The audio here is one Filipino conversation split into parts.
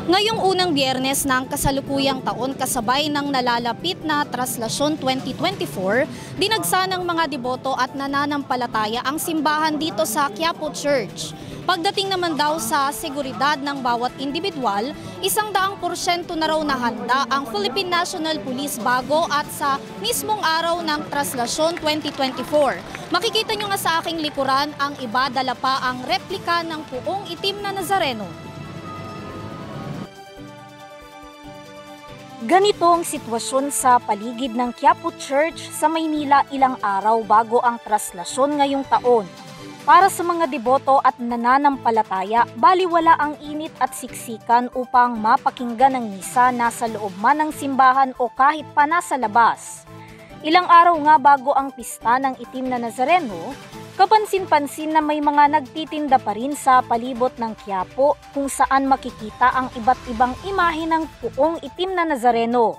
Ngayong unang Biyernes ng kasalukuyang taon kasabay ng nalalapit na Traslasyon 2024, dinagsa ng mga deboto at nananampalataya ang simbahan dito sa Quiapo Church. Pagdating naman daw sa seguridad ng bawat individual, 100% na raw na handa ang Philippine National Police bago at sa mismong araw ng Traslasyon 2024. Makikita nyo nga sa aking likuran ang iba dala pa ang replika ng puong itim na Nazareno. Ganito ang sitwasyon sa paligid ng Quiapo Church sa Maynila ilang araw bago ang traslasyon ngayong taon. Para sa mga deboto at nananampalataya, baliwala ang init at siksikan upang mapakinggan ang misa nasa loob man ng simbahan o kahit pa nasa labas. Ilang araw nga bago ang pista ng itim na Nazareno, kapansin-pansin na may mga nagtitinda pa rin sa palibot ng Quiapo kung saan makikita ang iba't ibang imahe ng puong itim na Nazareno.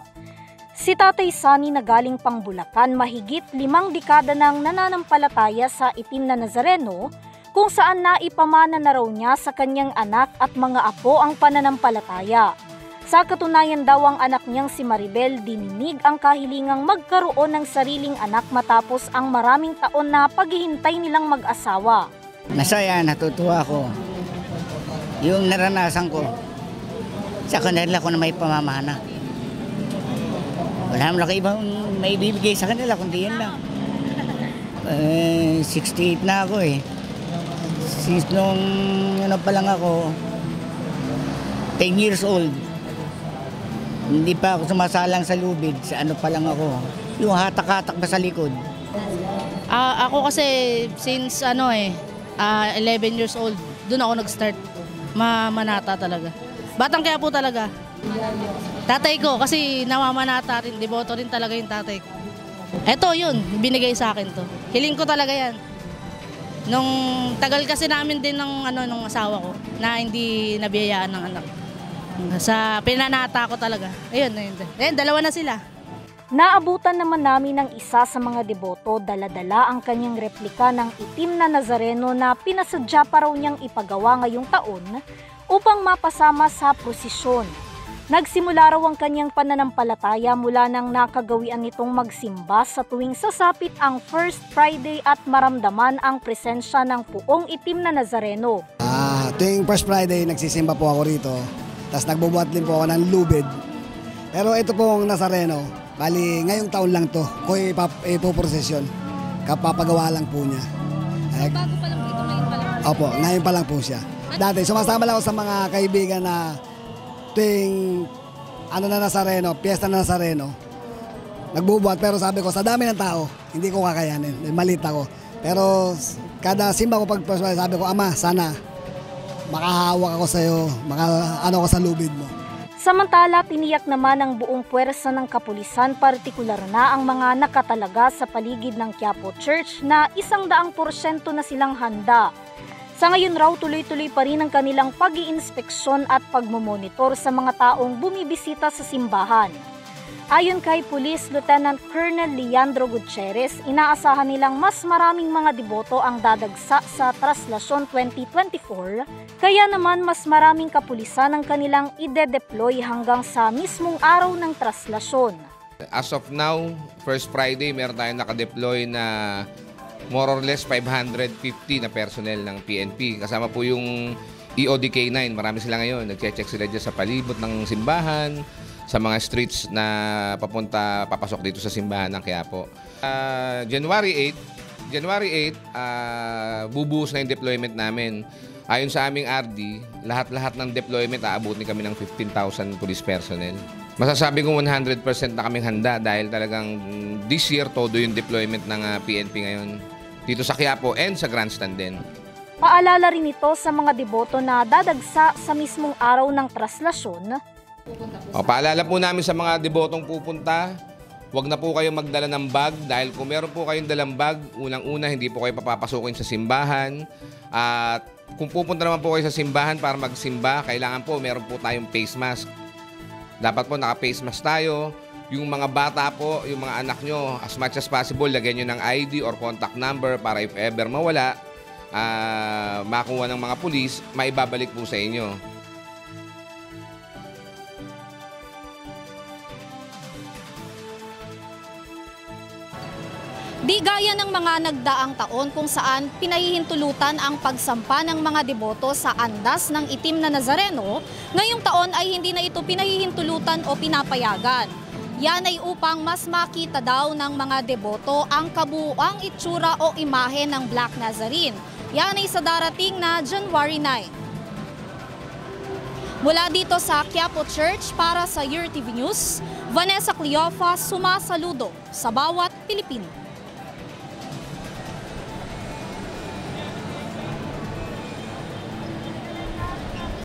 Si Tatay Sunny na galing pang Bulacan mahigit 5 dekada nang nananampalataya sa itim na Nazareno kung saan naipamana na raw niya sa kanyang anak at mga apo ang pananampalataya. Sa katunayan daw ang anak niyang si Maribel dininig ang kahilingang magkaroon ng sariling anak matapos ang maraming taon na paghihintay nilang mag-asawa. Masaya, natutuwa ako. Yung naranasan ko, sa kanila ko na may pamamana. Wala naman ibang may bibigay sa kanila, kundi yan lang. 68 na ako eh. Since nung ano pa lang ako, 10 years old. Hindi pa ako sumasalang sa lubid, sa ano pa lang ako. Yung hatak-hatak ba sa likod? Ako kasi since 11 years old, doon ako nag-start. Mamanata talaga. Batang Quiapo talaga. Tatay ko kasi namamanata rin, deboto rin talaga yung tatay ko. Eto yun, binigay sa akin to. Hiling ko talaga yan. Nung tagal kasi namin din ng asawa ko na hindi nabiyayaan ng anak. Sa pinanata ko talaga. Ayun, dalawa na sila. Naabutan naman namin ng isa sa mga deboto, dala-dala ang kanyang replika ng itim na Nazareno na pinasadya pa raw niyang ipagawa ngayong taon upang mapasama sa prosesyon. Nagsimula raw ang kanyang pananampalataya mula nang nakagawian nitong magsimba sa tuwing sasapit ang First Friday at maramdaman ang presensya ng puong itim na Nazareno. Tuwing First Friday nagsisimba po ako rito, tapos nagbubuhat din po ako ng lubid. Pero ito pong Nazareno, bali ngayong taon lang to, ko ipoprosesyon, kapapagawa lang po niya. Bago pa lang ito, ngayon pa lang? Opo, ngayon pa lang po siya. Dati sumasama lang ako sa mga kaibigan na tuwing Nazareno, piyesta na Nazareno, nagbubuhat, pero sabi ko sa dami ng tao, hindi ko kakayanin, malit ako. Pero kada simba ko sabi ko, Ama, sana makahawak ako sa iyo, ako sa lubid mo. Samantala, tiniyak naman ng buong puwersa ng kapulisan, partikular na ang mga nakatalaga sa paligid ng Quiapo Church na 100% na silang handa. Sa ngayon raw, tuloy-tuloy pa rin ang kanilang pag-iinspeksyon at pagmomonitor sa mga taong bumibisita sa simbahan. Ayon kay Police Lieutenant Colonel Leandro Gutierrez, inaasahan nilang mas maraming mga deboto ang dadagsa sa Traslasyon 2024, kaya naman mas maraming kapulisan ang kanilang ide-deploy hanggang sa mismong araw ng Traslasyon. As of now, First Friday, meron tayong nakadeploy na more or less 550 na personnel ng PNP. Kasama po yung EODK9. Marami sila ngayon. Nag-check sila dyan sa palibot ng simbahan, sa mga streets na papasok dito sa simbahan ng Quiapo. January 8, bubuhos na yung deployment namin. Ayon sa aming RD, lahat-lahat ng deployment aabutin kami ng 15,000 police personnel. Masasabi kong 100% na kaming handa dahil talagang this year todo yung deployment ng PNP ngayon dito sa Quiapo and sa Grandstand din. Paalala rin ito sa mga deboto na dadagsa sa mismong araw ng traslasyon. Paalala po namin sa mga debotong pupunta, huwag na po kayong magdala ng bag dahil kung meron po kayong dalang bag, unang-una hindi po kayo papapasukin sa simbahan. At kung pupunta naman po kayo sa simbahan para magsimba, kailangan po meron po tayong face mask. Dapat po naka-face mask tayo. Yung mga bata po, yung mga anak nyo, as much as possible, lagyan nyo ng ID or contact number para if ever mawala, makuha ng mga pulis, maibabalik po sa inyo. Di gaya ng mga nagdaang taon kung saan pinahihintulutan ang pagsampa ng mga deboto sa andas ng itim na Nazareno, ngayong taon ay hindi na ito pinahihintulutan o pinapayagan. Yan ay upang mas makita daw ng mga deboto ang kabuuang itsura o imahe ng Black Nazarene. Yan ay sa darating na January 9. Mula dito sa Quiapo Church para sa Your TV News, Vanessa Cleofa sumasaludo sa bawat Pilipino.